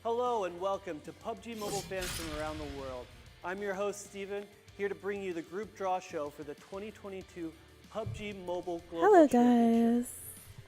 Hello and welcome to PUBG Mobile fans from around the world. I'm your host Steven, here to bring you the group draw show for the 2022 PUBG Mobile Global Championship. Guys.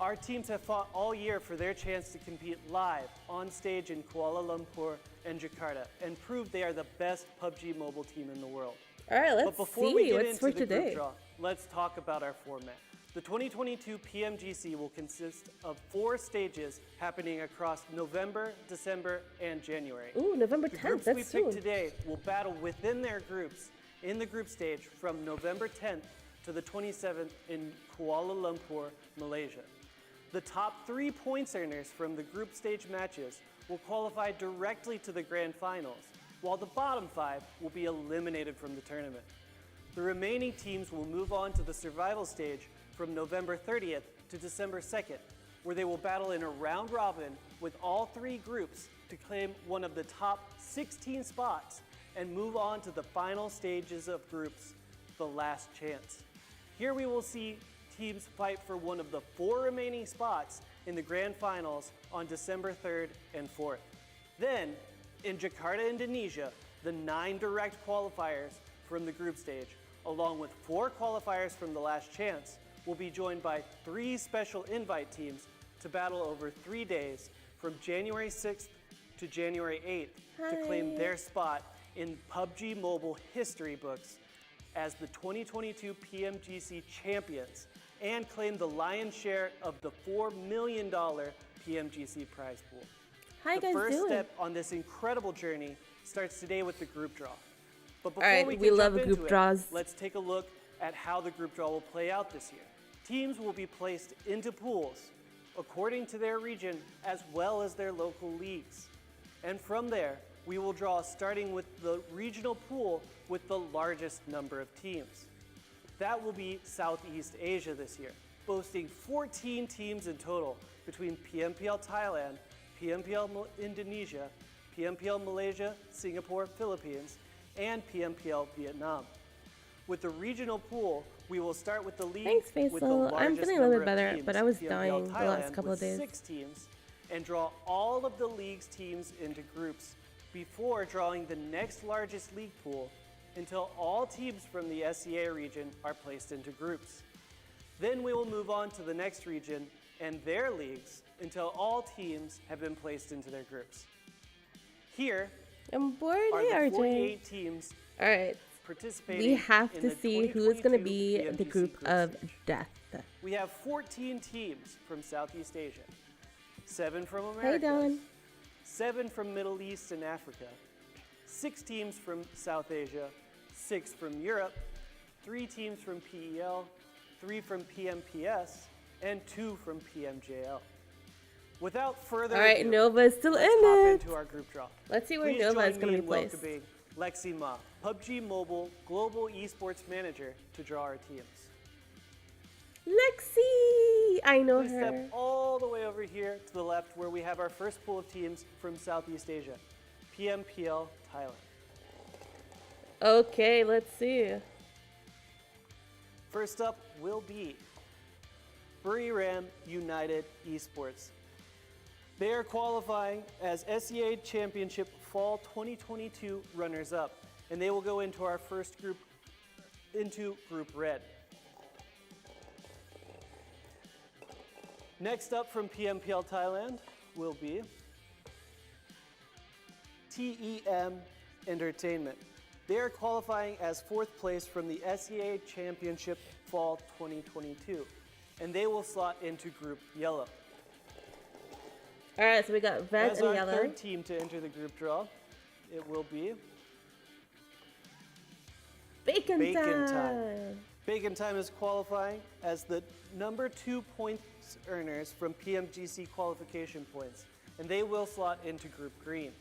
Our teams have fought all year for their chance to compete live on stage in Kuala Lumpur and Jakarta and prove they are the best PUBG Mobile team in the world. All right, But let's before see we get what's into for the today. group draw, let's talk about our format. The 2022 PMGC will consist of 4 stages happening across November, December, and January. Ooh, November The 10th, groups we that's picked soon. today will battle within their groups in the group stage from November 10th to the 27th in Kuala Lumpur, Malaysia. The top 3 points earners from the group stage matches will qualify directly to the grand finals, while the bottom 5 will be eliminated from the tournament. The remaining teams will move on to the survival stage from November 30th to December 2nd, where they will battle in a round robin with all 3 groups to claim one of the top 16 spots and move on to the final stages of groups, the last chance. Here we will see teams fight for one of the 4 remaining spots in the grand finals on December 3rd and 4th. Then, in Jakarta, Indonesia, the 9 direct qualifiers from the group stage, along with 4 qualifiers from the last chance, will be joined by 3 special invite teams to battle over 3 days from January 6th to January 8th to claim their spot in PUBG Mobile history books as the 2022 PMGC champions and claim the lion's share of the $4 million PMGC prize pool. How you The guys first doing? step on this incredible journey starts today with the group draw. But before right, we we can love jump group into draws. it, let's take a look at how the group draw will play out this year. Teams will be placed into pools according to their region as well as their local leagues. And from there, we will draw starting with the regional pool with the largest number of teams. That will be Southeast Asia this year, boasting 14 teams in total between PMPL Thailand, PMPL Indonesia, PMPL Malaysia, Singapore, Philippines, and PMPL Vietnam. With the regional pool, we will start with the league Thanks, with the Faisal. I'm largest feeling a little number bit of better, teams, but I was PMPL dying the last Thailand couple of with days. 6 teams, and draw all of the league's teams into groups before drawing the next largest league pool until all teams from the SEA region are placed into groups. Then we will move on to the next region and their leagues until all teams have been placed into their groups. Here I'm bored. are Hey, the RJ. 48 teams All right, participating we have in to the see who is going to 2022 be the PMGC group of stage. death. We have 14 teams from Southeast Asia, 7 from Hey, America, Don. 7 from Middle East and Africa, 6 teams from South Asia, 6 from Europe, 3 teams from PEL, 3 from PMPS, and 2 from PMJL. Without further All right, ado, Nova is still let's in hop it. into our group draw. Let's see where Please Nova join is going me to be in placed. welcoming Lexi Ma, PUBG Mobile Global Esports Manager, to draw our teams. Lexi! I know Please her. step all the way over here to the left where we have our first pool of teams from Southeast Asia, PMPL Thailand. Okay, let's see. First up will be Eirene United Esports. They are qualifying as SEA Championship Fall 2022 runners-up, and they will go into our first group, into Group Red. Next up from PMPL Thailand will be TEM Entertainment. They are qualifying as 4th place from the SEA Championship Fall 2022, and they will slot into Group Yellow. All right, so we got red As and our yellow. third team to enter the group draw, it will be Bacon, Bacon time. Time. Bacon Time is qualifying as the number 2 points earners from PMGC qualification points, and they will slot into Group Green.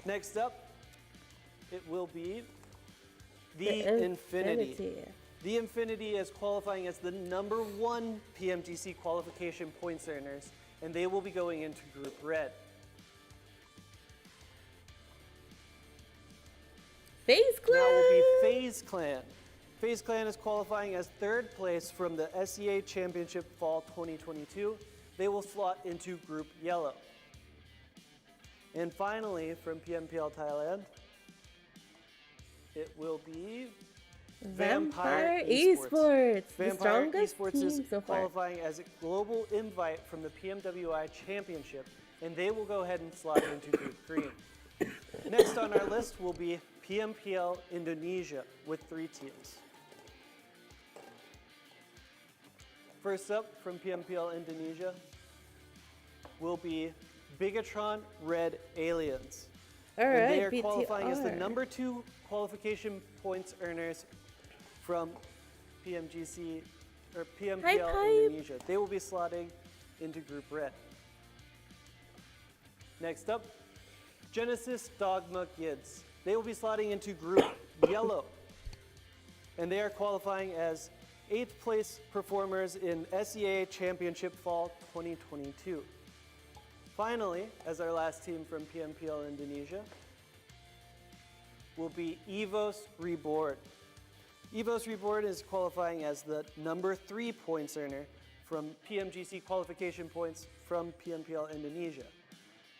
Next up, it will be the Infinity. The Infinity is qualifying as the number 1 PMGC qualification points earners, and they will be going into Group Red. FaZe Clan. Now will be FaZe Clan. FaZe Clan is qualifying as 3rd place from the SEA Championship Fall 2022, they will slot into Group Yellow. And finally, from PMPL Thailand, it will be Vampire Esports. The Vampire strongest Esports team is so far. qualifying as a global invite from the PMWI Championship, and they will go ahead and slot into Group Green. Next on our list will be PMPL Indonesia with 3 teams. First up from PMPL Indonesia will be Bigatron Red Aliens. All And right, they are qualifying as the BTR. number 2 qualification points earners from PMGC or PMPL Pipe. Indonesia. They will be slotting into Group Red. Next up, Genesis Dogma Kids. They will be slotting into Group Yellow. And they are qualifying as 8th place performers in SEA Championship Fall 2022. Finally, as our last team from PMPL Indonesia, will be EVOS Reborn. EVOS Reborn is qualifying as the number 3 points earner from PMGC qualification points from PMPL Indonesia.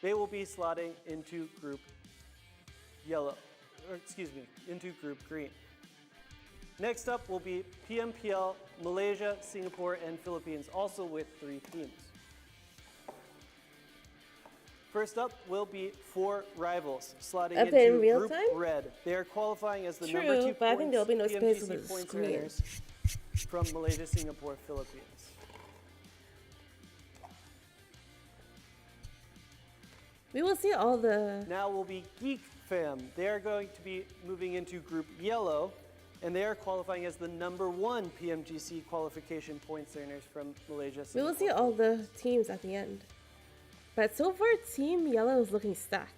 They will be slotting into Group Yellow, or excuse me, into Group Green. Next up will be PMPL Malaysia, Singapore, and Philippines, also with 3 teams. First up will be 4 rivals, slotting Up into in real Group time? Red. They are qualifying as the True, number 2 but I think there'll be no space PMGC for the points screen. earners from Malaysia, Singapore, Philippines. We will see all the. Now will be Geek Fam. They are going to be moving into Group Yellow, and they are qualifying as the number 1 PMGC qualification points earners from Malaysia, We will Singapore. see all the teams at the end. But so far, Team Yellow is looking stacked.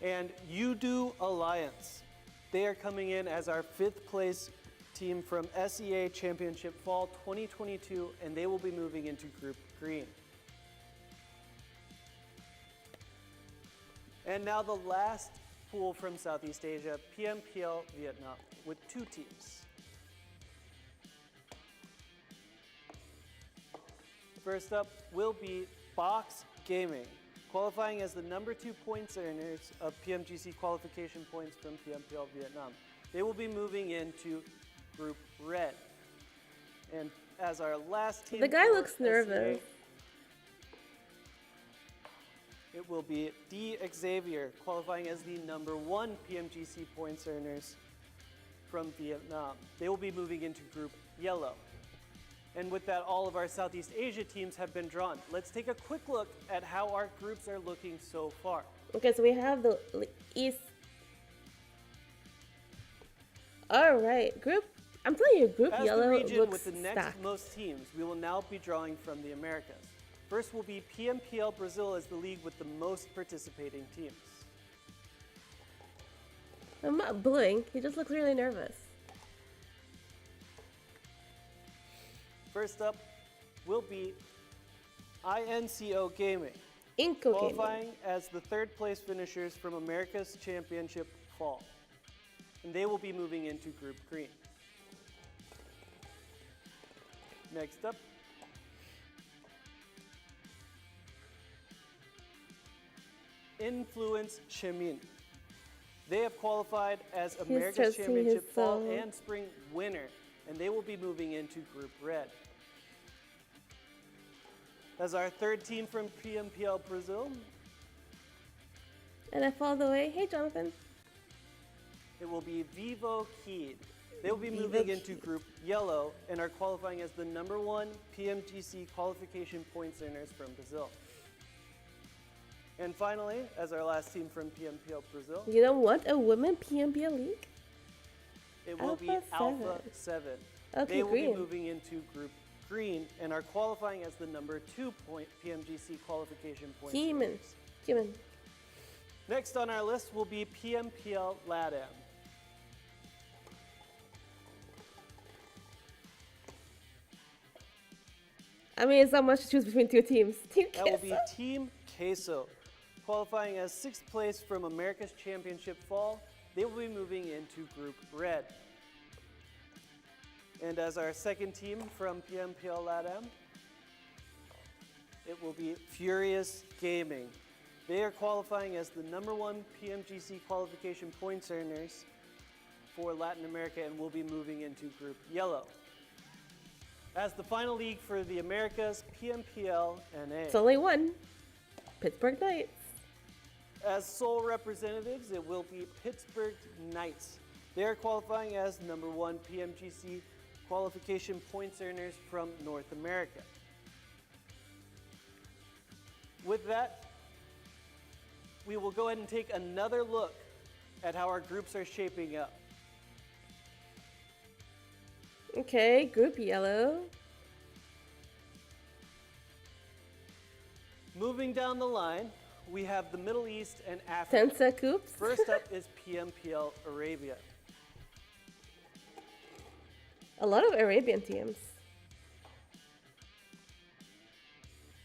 And Udo Alliance. They are coming in as our 5th place team from SEA Championship Fall 2022, and they will be moving into Group Green. And now the last pool from Southeast Asia, PMPL Vietnam, with 2 teams. First up will be Box Gaming, qualifying as the number 2 points earners of PMGC qualification points from PMPL Vietnam. They will be moving into Group Red. And as our last team, The guy for looks SEA, nervous. it will be D. Xavier, qualifying as the number 1 PMGC points earners from Vietnam. They will be moving into Group Yellow. And with that, all of our Southeast Asia teams have been drawn. Let's take a quick look at how our groups are looking so far. Okay, so we have the East. All right, Group. I'm telling you, Group As Yellow the region looks with the next stacked. most teams, we will now be drawing from the Americas. First will be PMPL Brazil as the league with the most participating teams. I'm not booing. He just looks really nervous. First up will be INCO Gaming, Inco Gaming. qualifying as the 3rd place finishers from America's Championship Fall. And they will be moving into Group Green. Next up, Influence Chemin. They have qualified as America's trusting Championship his Fall soul. and Spring winner, and they will be moving into Group Red. As our 3rd team from PMPL Brazil, And I fall the way. Hey, Jonathan. it will be Vivo Keyed. They will be Vivo moving into Keyed. Group Yellow and are qualifying as the number 1 PMGC qualification points earners from Brazil. And finally, as our last team from PMPL Brazil, You don't want a women PMPL league? it will be Alpha Alpha 7. Okay, They will green. be moving into Group Green and are qualifying as the number 2 PMGC qualification points Human. earners. Human. Next on our list will be PMPL LATAM. I mean, it's not much to choose between 2 teams. Team That will be Queso. Team Queso, qualifying as 6th place from America's Championship Fall. They will be moving into Group Red. And as our 2nd team from PMPL LATAM, it will be Furious Gaming. They are qualifying as the #1 PMGC qualification points earners for Latin America and will be moving into Group Yellow. As the final league for the Americas, PMPL NA. It's only one. Pittsburgh Knights. As sole representatives, it will be Pittsburgh Knights. They are qualifying as #1 PMGC qualification points earners from North America. With that, we will go ahead and take another look at how our groups are shaping up. Okay, Group Yellow. Moving down the line, we have the Middle East and Africa. Tensa Coops. First up is PMPL Arabia. A lot of Arabian teams.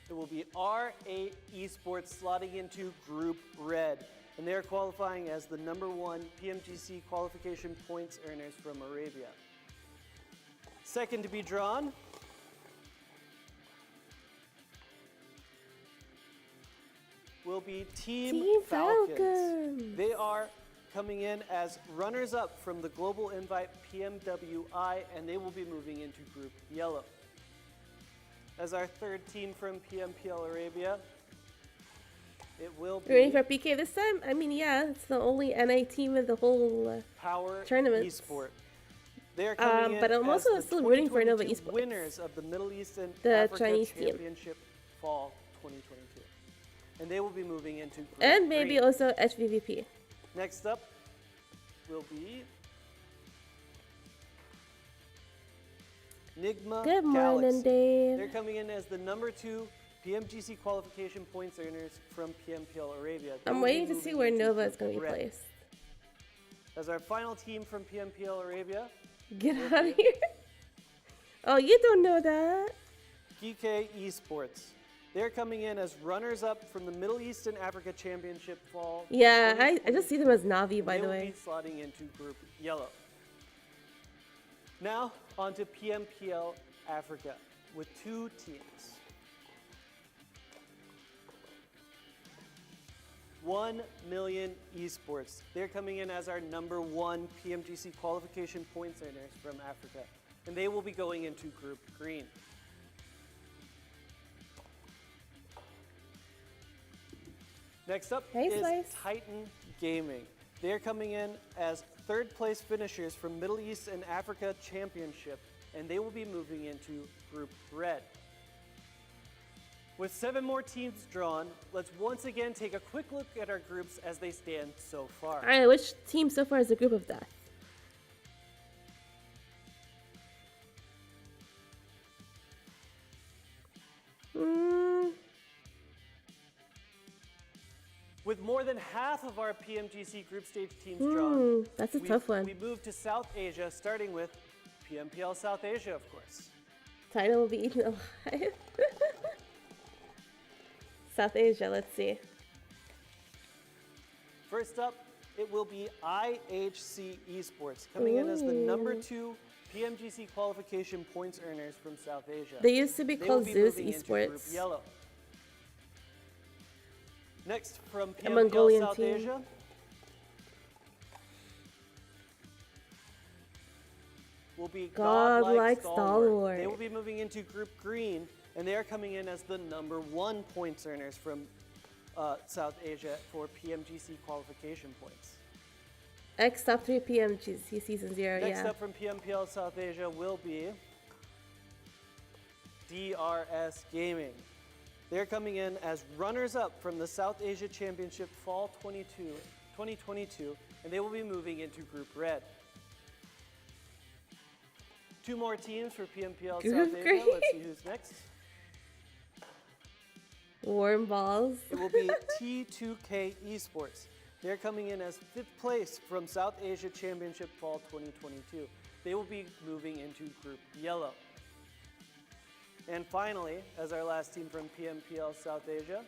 It will be R8 Esports slotting into Group Red, and they are qualifying as the #1 PMGC qualification points earners from Arabia. Second to be drawn will be Team Falcons. Falcons. They are coming in as runners-up from the Global Invite PMWI, and they will be moving into Group Yellow. As our third team from PMPL Arabia, it will be Ready for PK this time? I mean, yeah, it's the only NA team in the whole Power tournament. Esport. They are coming in but I'm as also the still rooting for Nova 2022 Esports. winners of the Middle East and The Africa Chinese team. Championship Fall 2022. And they will be moving into Group And maybe Green. also HVVP. Next up will be Nigma Good morning, Galaxy. Dave. They're coming in as the #2 PMGC qualification points earners from PMPL Arabia. They I'm will be waiting to see moving where into Nova is Group going to be Red. placed. As our final team from PMPL Arabia, Get out of here. Oh, you don't know that. GK Esports. They're coming in as runners-up from the Middle East and Africa Championship Fall. Yeah, I 2022. just see them as Navi, by They the will way. be slotting into Group Yellow. Now, on to PMPL Africa with 2 teams. 1 Million Esports. They're coming in as our #1 PMGC qualification points earners from Africa, and they will be going into Group Green. Next up Hey, is Slice. Titan Gaming. They're coming in as third-place finishers from Middle East and Africa Championship, and they will be moving into Group Red. With 7 more teams drawn, let's once again take a quick look at our groups as they stand so far. Alright, which team so far is the group of death? With more than half of our PMGC group stage teams drawn, That's a tough one. we moved to South Asia, starting with PMPL South Asia, of course. Title will be eaten alive. South Asia, let's see. First up, it will be IHC Esports, coming in as the #2 PMGC qualification points earners from South Asia. They used to be They called will be Zeus moving into Group Esports. Yellow. Next, from A PMPL Mongolian South team. Asia, will be Godlike Stalwart. Stalwart. They will be moving into Group Green, and they are coming in as the #1 points earners from South Asia for PMGC qualification points. X top 3 PMGC season 0, Next yeah. up from PMPL South Asia will be DRS Gaming. They're coming in as runners-up from the South Asia Championship Fall 2022, and they will be moving into Group Red. 2 more teams for PMPL Group South Asia. Green. Let's see who's next. Warm balls. It will be T2K Esports. They're coming in as 5th place from South Asia Championship Fall 2022. They will be moving into Group Yellow. And finally, as our last team from PMPL South Asia,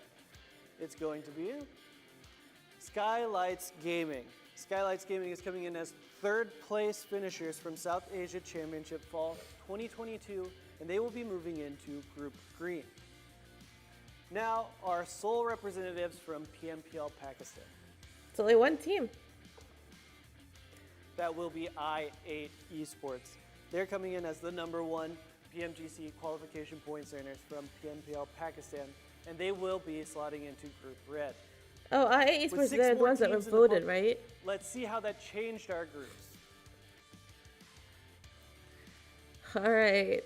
it's going to be Skylights Gaming. Skylights Gaming is coming in as 3rd place finishers from South Asia Championship Fall 2022, and they will be moving into Group Green. Now, our sole representatives from PMPL Pakistan. It's only one team. That will be I8 Esports. They're coming in as the #1 PMGC qualification points earners from PMPL Pakistan, and they will be slotting into Group Red. Oh, I8 With Esports, 6 they're the more ones that were teams in the voted, po- right? Let's see how that changed our groups. All right.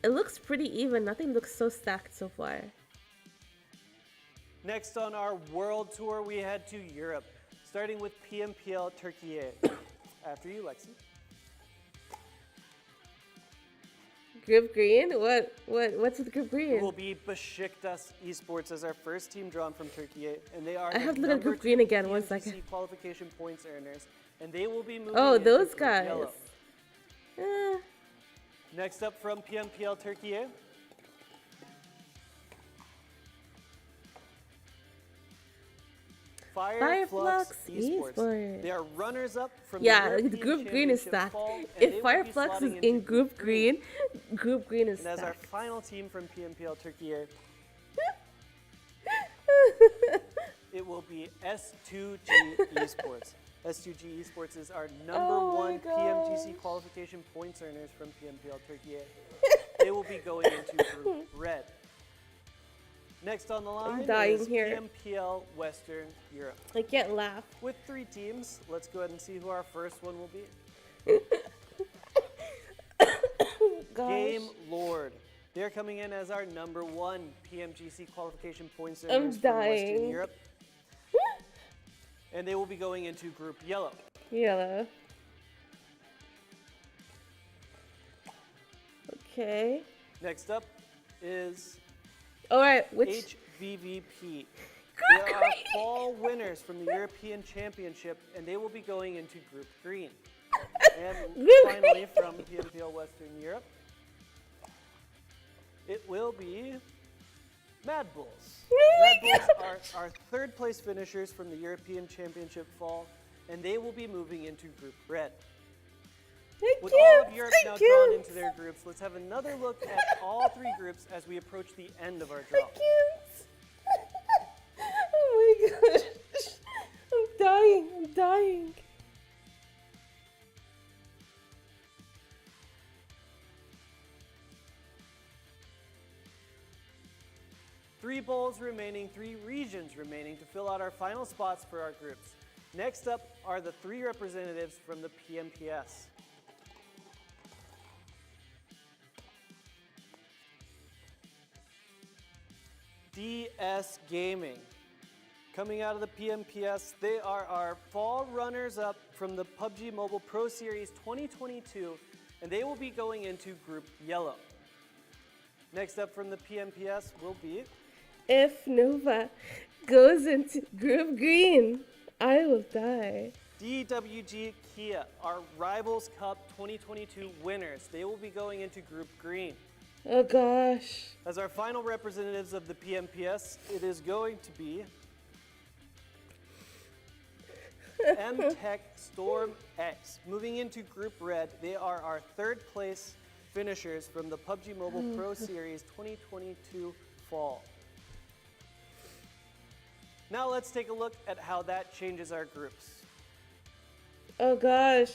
It looks pretty even. Nothing looks so stacked so far. Next on our world tour, we head to Europe, starting with PMPL Turkey. After you, Lexi. Group green? What's with group green? It will be Besiktas Esports as our first team drawn from Turkey, and they are I have to look at group green again. 1 second. qualification points earners, and they will be moving. Oh, into those Group guys. Yellow. Next up from PMPL Turkey. Fireflux Esports. They are runners-up from the European the group green is Championship stacked. Fall, and If they will be Fireflux is slotting into in group green is And as our stacked. final team from PMPL Turkey, it will be S2G Esports. S2G Esports is our #1 PMGC qualification points earners from PMPL Turkey. They will be going into Group Red. Next on the line dying is here. PMPL Western Europe. I can't laugh. With 3 teams, let's go ahead and see who our first one will be. Gosh. Game Lord. They're coming in as our #1 PMGC qualification points I'm earners from Western dying. Europe. And they will be going into Group Yellow. Yellow. Okay. Next up is All right, which HVVP. They are fall winners from the European Championship, and they will be going into Group Green. And finally, from PMPL Western Europe, it will be Mad Bulls. Mad Bulls are our 3rd place finishers from the European Championship Fall, and they will be moving into Group Red. With all of Europe now drawn into their groups, let's have another look at all 3 groups as we approach the end of our draw. I can't. Oh my gosh. I'm dying. 3 bowls remaining, 3 regions remaining to fill out our final spots for our groups. Next up are the 3 representatives from the PMPS. DS Gaming. Coming out of the PMPS, they are our fall runners-up from the PUBG Mobile Pro Series 2022, and they will be going into Group Yellow. Next up from the PMPS will be... If Nova goes into group green, I will die. DWG Kia, our Rivals Cup 2022 winners. They will be going into Group Green. Oh gosh. As our final representatives of the PMPS, it is going to be M-Tech Storm X. Moving into Group Red, they are our 3rd place finishers from the PUBG Mobile Pro Series 2022 Fall. Now let's take a look at how that changes our groups. Oh gosh.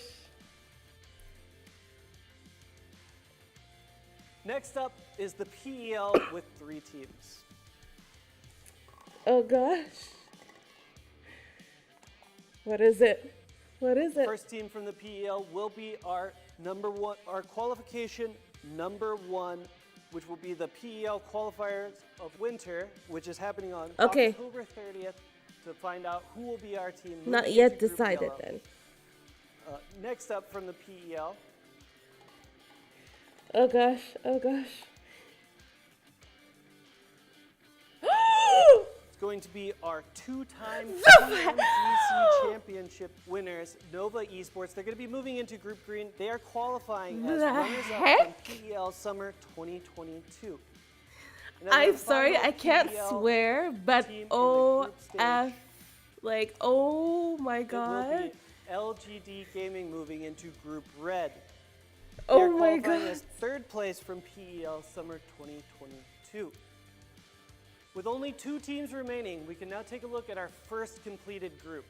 Next up is the PEL with 3 teams. Oh gosh. What is it? First team from the PEL will be our qualification #1, which will be the PEL qualifiers of winter, which is happening on October 30th to find out who will be our team. Not yet into Group decided Yellow. then. Next up from the PEL. Oh gosh. It's going to be our 2-time PMGC Championship winners, Nova Esports. They're going to be moving into Group Green. They are qualifying as runners-up from PEL Summer 2022. I'm sorry, I can't swear, but OF, like, oh my god. It will be LGD Gaming moving into Group Red. Oh They're my my qualifying God. as third place from PEL Summer 2022. With only 2 teams remaining, we can now take a look at our first completed group.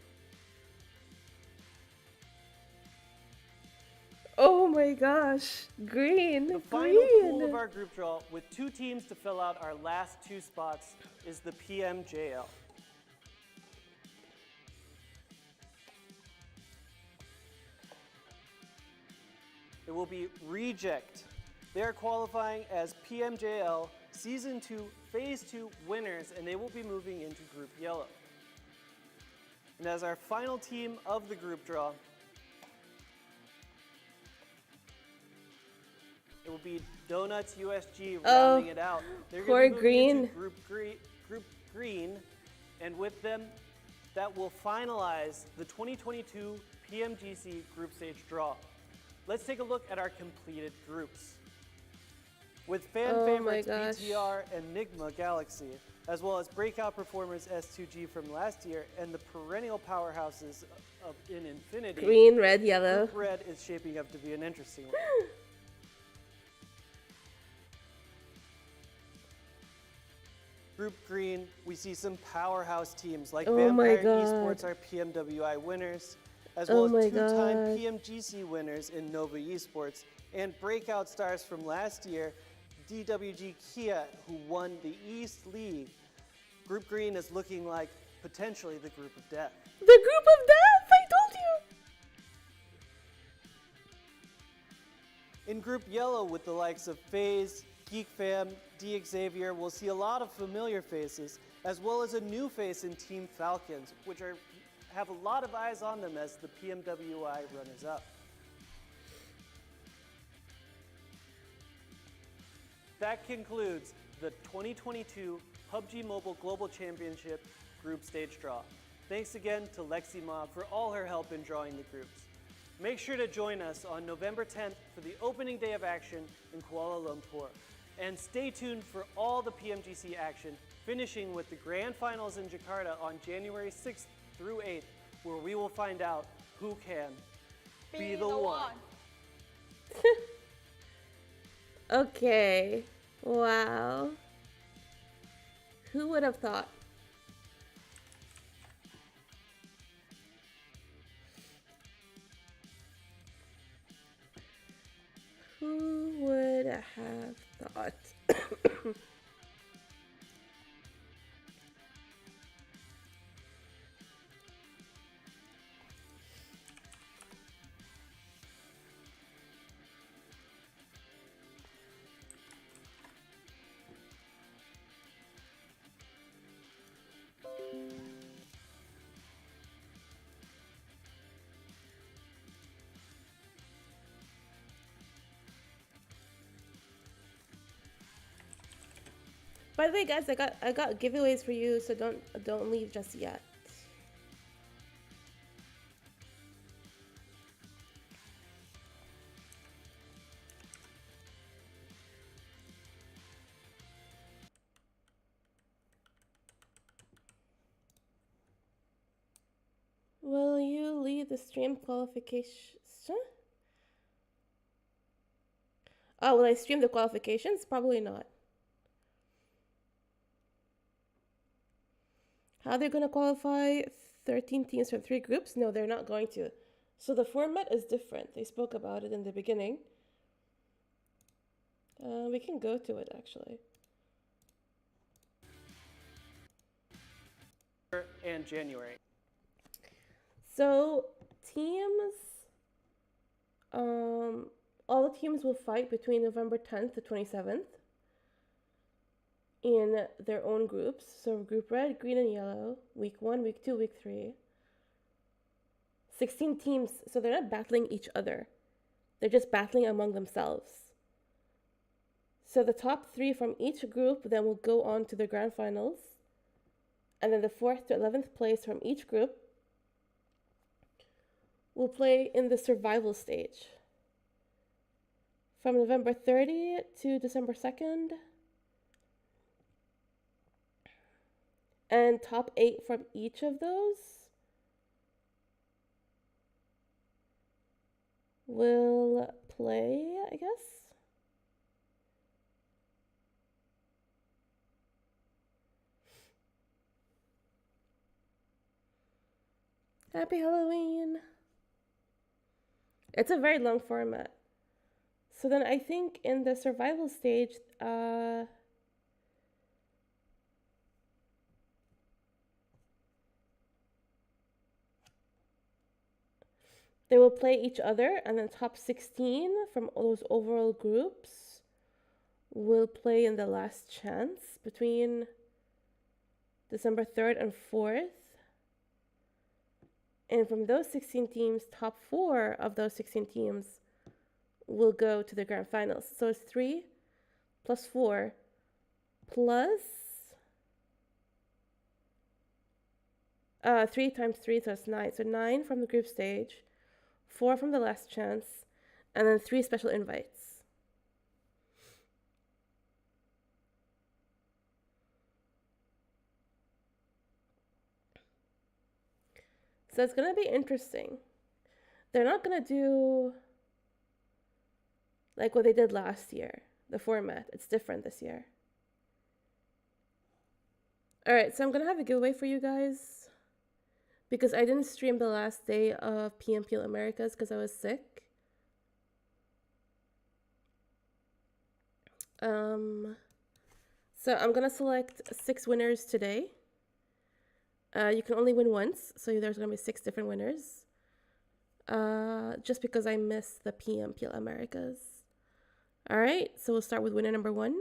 Oh my gosh. Green. The final pool Green. of our group draw, with 2 teams to fill out our last 2 spots, is the PMJL. It will be Reject. They are qualifying as PMJL Season 2 Phase 2 winners, and they will be moving into Group Yellow. And as our final team of the group draw, it will be Donuts USG rounding it out. They're poor going to be moving into Green. Group Green, and with them, that will finalize the 2022 PMGC Group Stage draw. Let's take a look at our completed groups. With fan Oh my favorites gosh. BTR and Enigma Galaxy, as well as breakout performers S2G from last year and the perennial powerhouses in Infinity, Green, red, yellow. Group Red is shaping up to be an interesting one. Group Green, we see some powerhouse teams like Oh my Vampire God. Esports, our PMWI winners, as Oh well my as 2-time God. PMGC winners in Nova Esports, and breakout stars from last year, DWG Kia, who won the East League. Group Green is looking like potentially the group of death. The group of death, I told you. In Group Yellow, with the likes of FaZe, GeekFam, DXavier, we'll see a lot of familiar faces, as well as a new face in Team Falcons, which have a lot of eyes on them as the PMWI runners-up. That concludes the 2022 PUBG Mobile Global Championship Group Stage Draw. Thanks again to Lexi Ma for all her help in drawing the groups. Make sure to join us on November 10th for the opening day of action in Kuala Lumpur. And stay tuned for all the PMGC action, finishing with the grand finals in Jakarta on January 6th through 8th, where we will find out who can be the one. Okay. Wow. Who would have thought? Who would have thought? By the way, guys, I got giveaways for you, so don't leave just yet. Will you lead the stream qualification? Oh, will I stream the qualifications? Probably not. How they're going to qualify 13 teams from 3 groups? No, they're not going to. So the format is different. They spoke about it in the beginning. We can go to it, actually. And January. So teams, all the teams will fight between November 10th to 27th in their own groups. So Group Red, Green, and Yellow, Week 1, Week 2, Week 3. 16 teams, so they're not battling each other. They're just battling among themselves. So the top 3 from each group then will go on to the grand finals. And then the 4th to 11th place from each group will play in the survival stage. From November 30th to December 2nd. And top 8 from each of those will play, I guess. Happy Halloween! It's a very long format. So then I think in the survival stage, they will play each other, and then top 16 from those overall groups will play in the last chance between December 3rd and 4th. And from those 16 teams, top 4 of those 16 teams will go to the grand finals. So it's 3 plus 4 plus 3 times 3, so it's 9. So 9 from the group stage, 4 from the last chance, and then 3 special invites. So it's going to be interesting. They're not going to do like what they did last year, the format. It's different this year. All right, so I'm going to have a giveaway for you guys because I didn't stream the last day of PMPL Americas because I was sick. So I'm going to select 6 winners today. You can only win once, so there's going to be 6 different winners. Just because I missed the PMPL Americas. All right, so we'll start with winner number 1.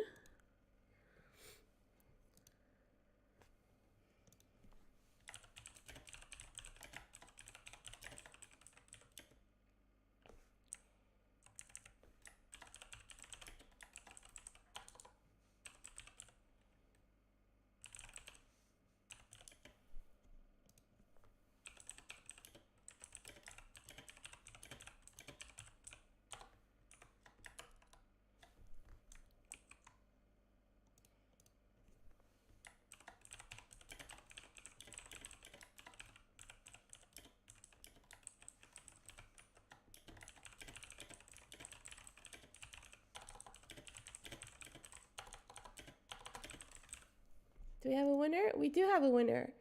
Do we have a winner? We do have a winner.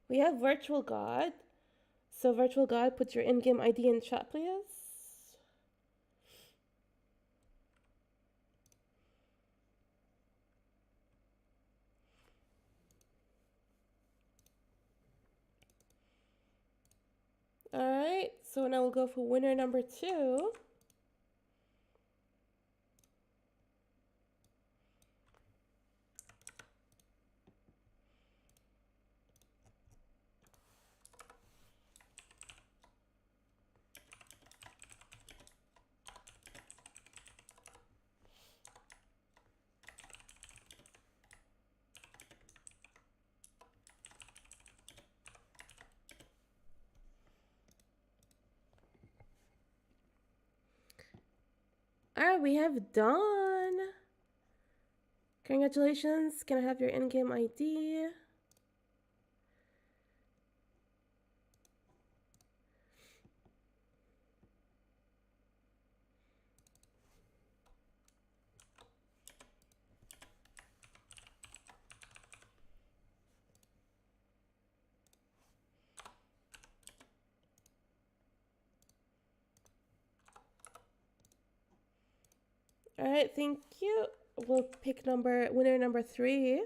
We have Virtual God. So Virtual God, put your in-game ID in chat, please. All right, so now we'll go for winner number 2. All right, we have Dawn. Congratulations. Can I have your in-game ID? All right, thank you. We'll pick winner number 3.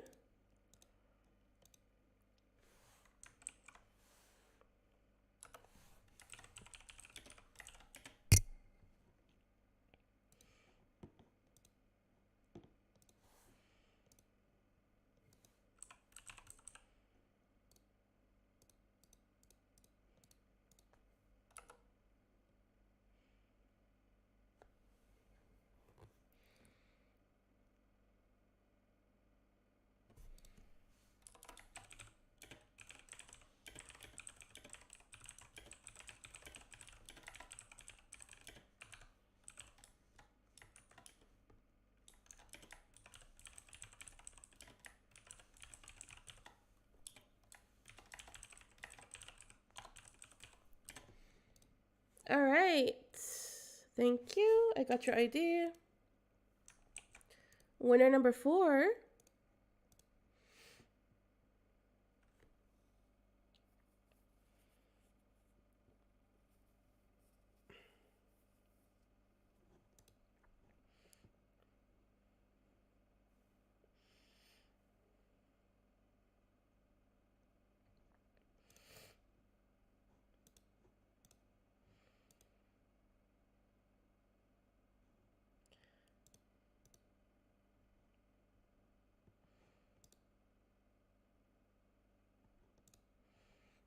All right. Thank you. I got your ID. Winner number 4.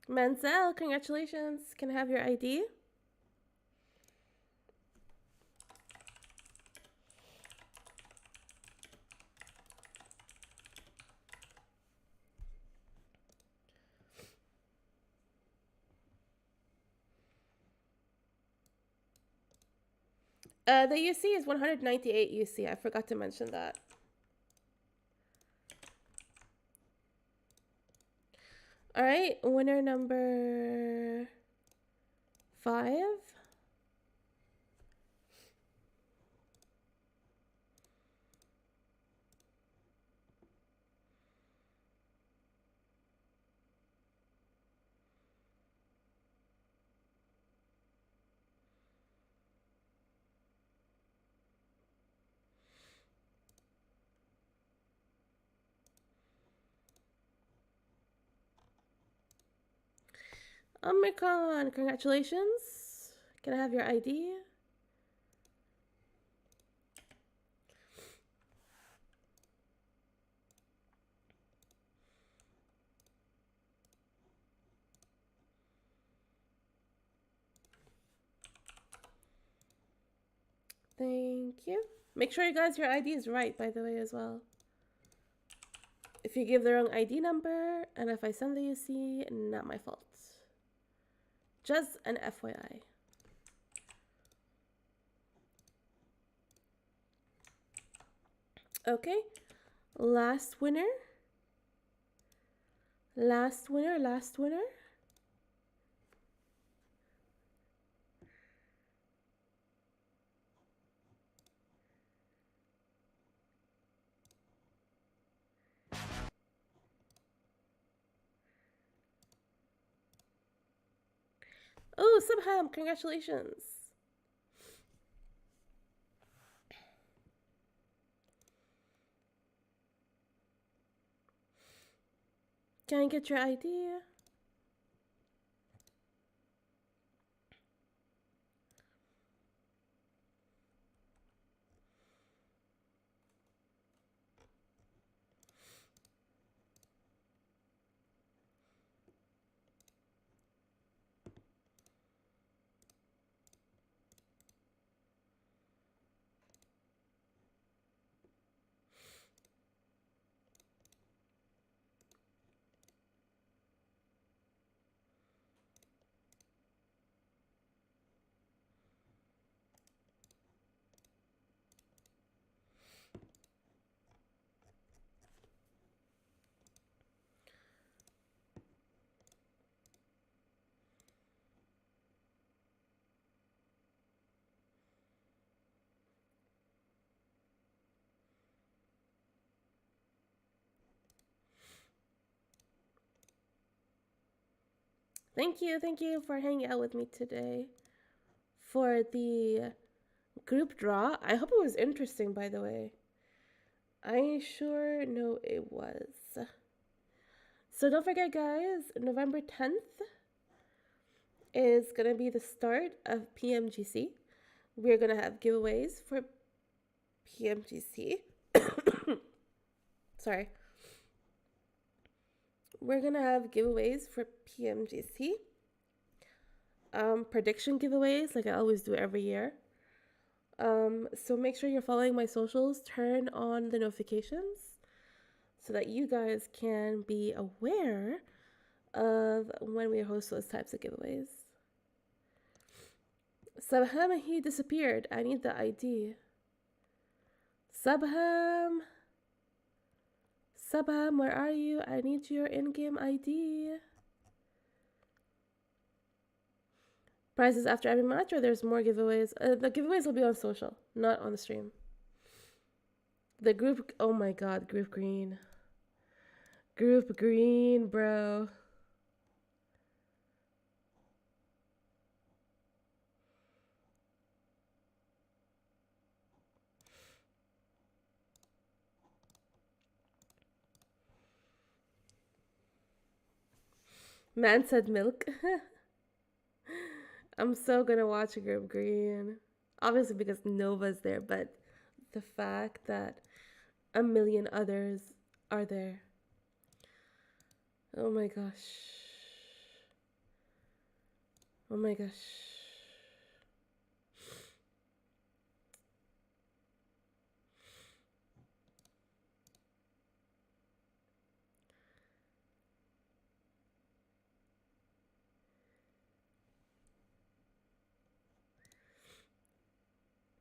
Manzel, congratulations. Can I have your ID? The UC is 198 UC. I forgot to mention that. All right, winner number 5. Omicron, congratulations. Can I have your ID? Thank you. Make sure you guys your ID is right, by the way, as well. If you give the wrong ID number, and if I send the UC, not my fault. Just an FYI. Okay, last winner. Last winner, last winner. Oh, Subham, congratulations. Can I get your ID? Thank you for hanging out with me today for the group draw. I hope it was interesting, by the way. I sure know it was. So don't forget, guys, November 10th is going to be the start of PMGC. We're going to have giveaways for PMGC. Sorry. We're going to have giveaways for PMGC. Prediction giveaways, like I always do every year. So make sure you're following my socials. Turn on the notifications so that you guys can be aware of when we host those types of giveaways. Subham, he disappeared. I need the ID. Subham, where are you? I need your in-game ID. Prizes after every match, or there's more giveaways? The giveaways will be on social, not on the stream. The group, oh my god, group green. Group green, bro. Man said milk. I'm so gonna watch Group Green. Obviously because Nova's there, but the fact that a million others are there. Oh my gosh. Oh my gosh.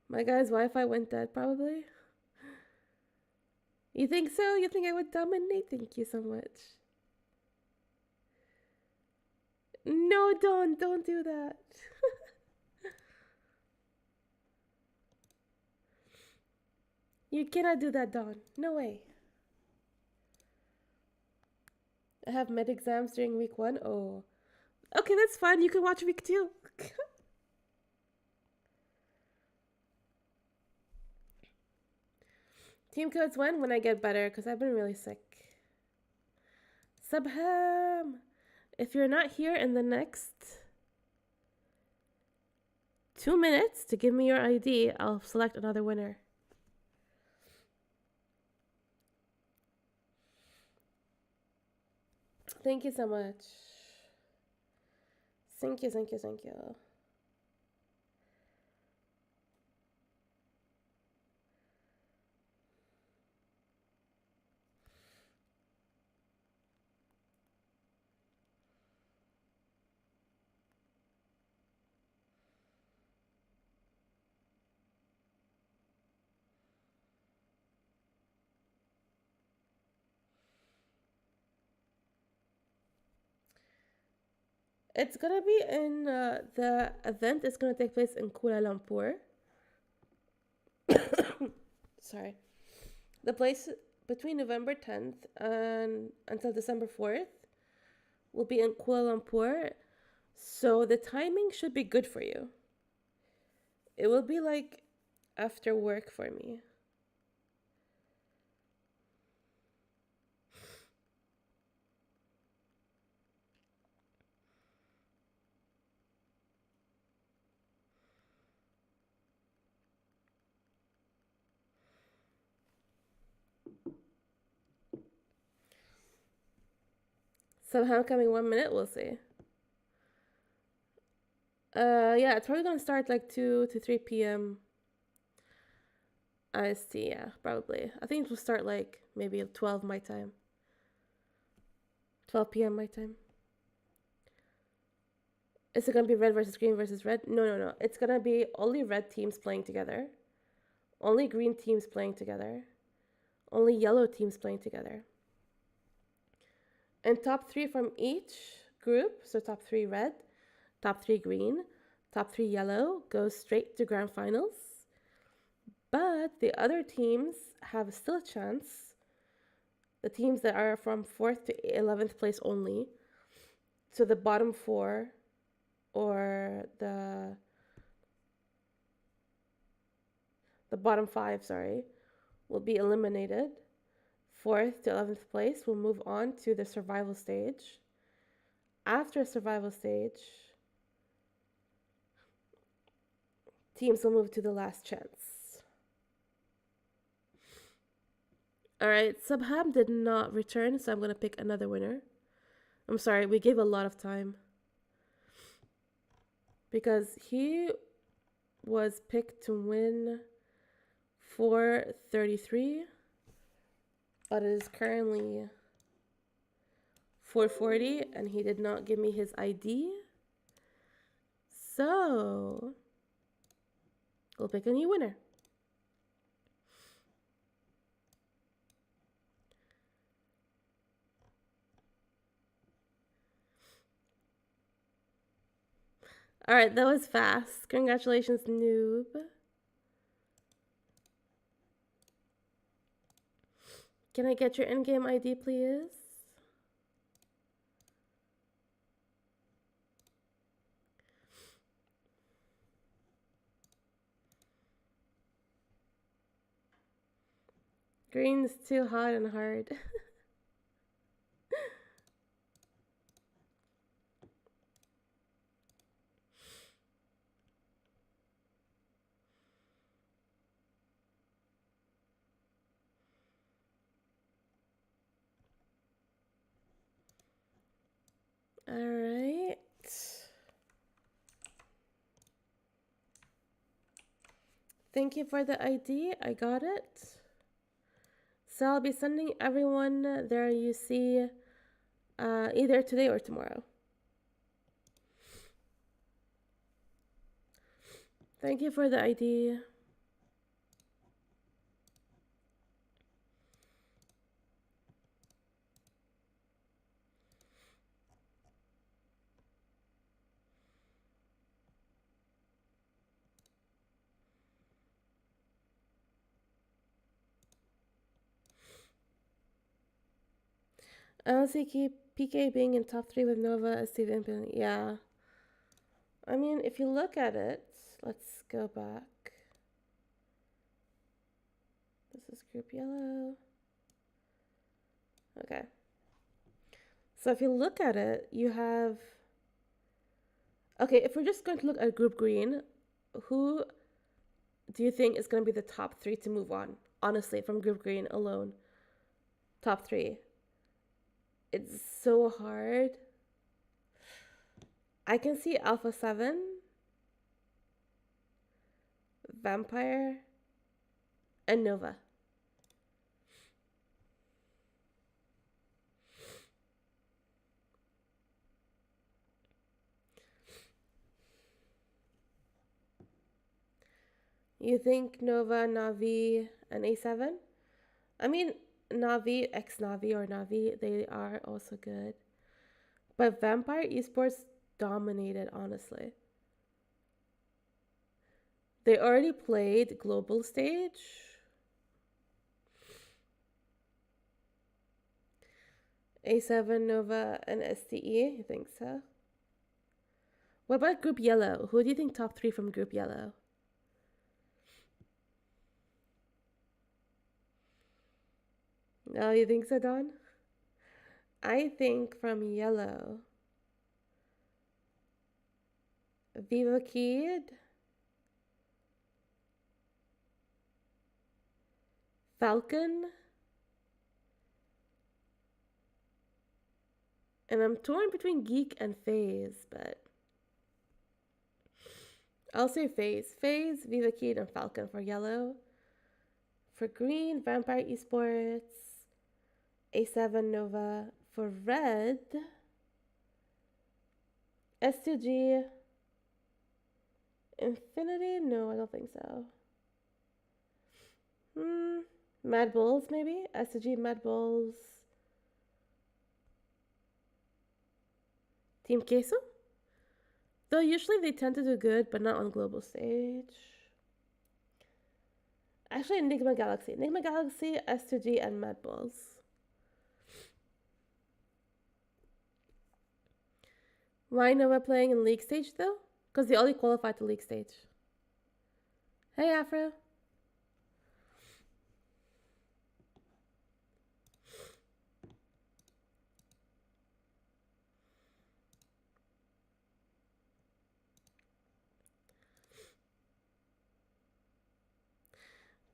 My guy's Wi-Fi went dead, probably. You think so? You think I would dominate? Thank you so much. No, don't do that. You cannot do that, Dawn. No way. I have med exams during week 1. Oh. Okay, that's fine. You can watch week 2. Team codes when I get better, because I've been really sick. Subham! If you're not here in the next 2 minutes to give me your ID, I'll select another winner. Thank you so much. Thank you, thank you, thank you. It's gonna be in, the event is gonna take place in Kuala Lumpur. Sorry. The place between November 10th and until December 4th will be in Kuala Lumpur. So the timing should be good for you. It will be like after work for me. Somehow coming 1 minute, we'll see. Yeah, it's probably gonna start like 2 to 3 p.m. IST, yeah, probably. I think it will start like maybe 12 my time. 12 p.m. my time. Is it gonna be red versus green versus red? No. It's gonna be only red teams playing together. Only green teams playing together. Only yellow teams playing together. And top 3 from each group, so top 3 red, top 3 green, top 3 yellow, goes straight to grand finals. But the other teams have still a chance. The teams that are from 4th to 11th place only. So the bottom 4 or the bottom 5, will be eliminated. 4th to 11th place will move on to the survival stage. After survival stage, teams will move to the last chance. Alright, Subham did not return, so I'm going to pick another winner. I'm sorry, we gave a lot of time. Because he was picked to win 433. But it is currently 440 and he did not give me his ID. So we'll pick a new winner. All right, that was fast. Congratulations, noob. Can I get your in-game ID, please? Green's too hot and hard. All right. Thank you for the ID. I got it. So I'll be sending everyone their UC either today or tomorrow. Thank you for the ID. I don't see PK being in top 3 with Nova as Steve Impin. Yeah. I mean, if you look at it, let's go back. This is group yellow. Okay. So if you look at it, you have... Okay, if we're just going to look at group green, who do you think is going to be the top 3 to move on? Honestly, from group green alone. Top 3. It's so hard. I can see Alpha 7, Vampire, and Nova. You think Nova, Navi, and A7? I mean, Navi, ex-Navi or Navi, they are also good. But Vampire Esports dominated, honestly. They already played global stage. A7, Nova, and STE, you think so? What about Group Yellow? Who do you think top 3 from Group Yellow? No, you think so, Don? I think from Yellow, Viva Kid, Falcon, and I'm torn between Geek and FaZe, but I'll say FaZe. FaZe, Viva Kid, and Falcon for Yellow. For Green, Vampire Esports, A7 Nova. For Red, S2G, Infinity? No, I don't think so. Mad Bulls, maybe? S2G, Mad Bulls. Team Queso? Though usually they tend to do good, but not on global stage. Actually, Enigma Galaxy. Enigma Galaxy, S2G, and Mad Bulls. Why Nova playing in league stage though? Because they only qualified to league stage. Hey Afro.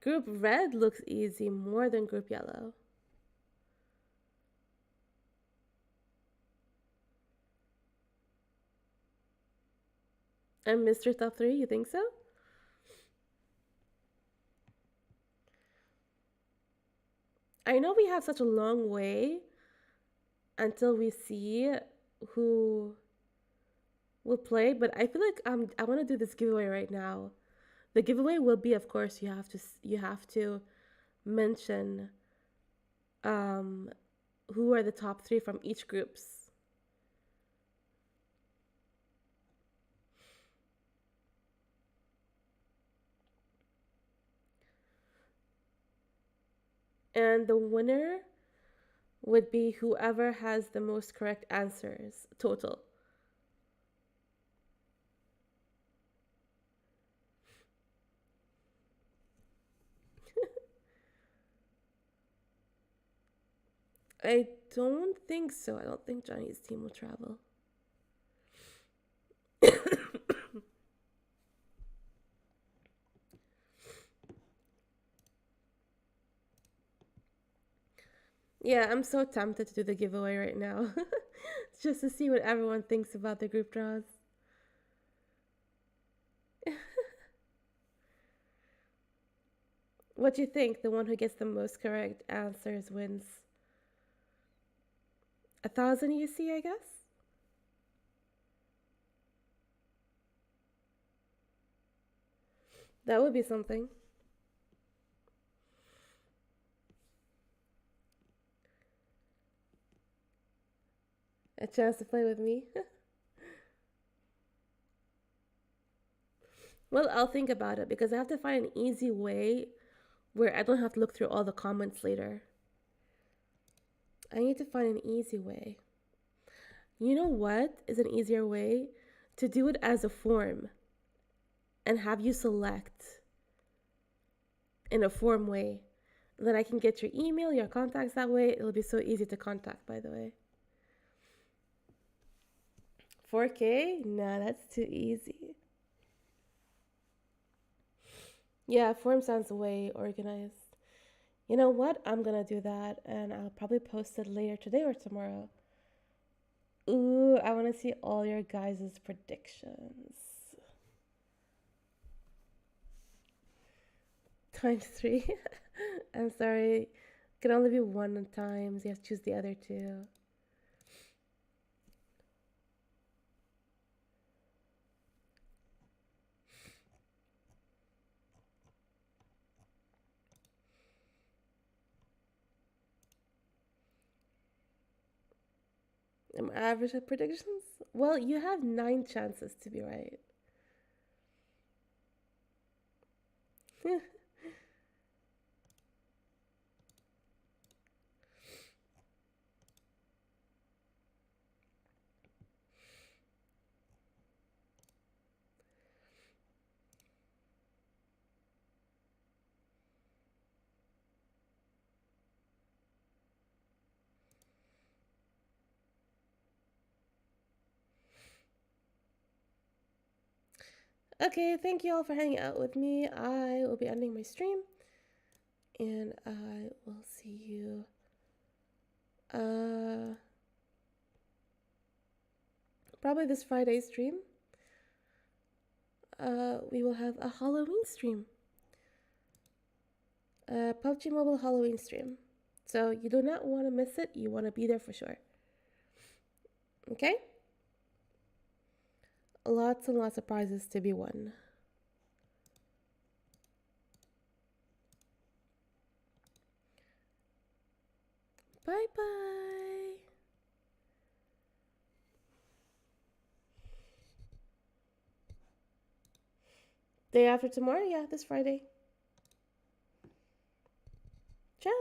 Group Red looks easy more than Group Yellow. And Mr. Top 3, you think so? I know we have such a long way until we see who will play, but I feel like I want to do this giveaway right now. The giveaway will be, of course, you have to mention who are the top 3 from each groups. And the winner would be whoever has the most correct answers total. I don't think so. I don't think Johnny's team will travel. Yeah, I'm so tempted to do the giveaway right now. Just to see what everyone thinks about the group draws. What do you think? The one who gets the most correct answers wins 1,000 UC, I guess? That would be something. A chance to play with me. Well, I'll think about it because I have to find an easy way where I don't have to look through all the comments later. I need to find an easy way. You know what is an easier way? To do it as a form and have you select in a form way. Then I can get your email, your contacts that way. It'll be so easy to contact, by the way. 4K? Nah, that's too easy. Yeah, form sounds way organized. You know what? I'm gonna do that and I'll probably post it later today or tomorrow. Ooh, I wanna see all your guys' predictions. Times 3. I'm sorry. It can only be one times. You have to choose the other two. Am I average at predictions? Well, you have 9 chances to be right. Okay, thank you all for hanging out with me. I will be ending my stream. And I will see you probably this Friday stream. We will have a Halloween stream. PUBG Mobile Halloween stream. So you do not want to miss it. You want to be there for sure. Okay? Lots and lots of prizes to be won. Bye-bye. Day after tomorrow? Yeah, this Friday. Ciao.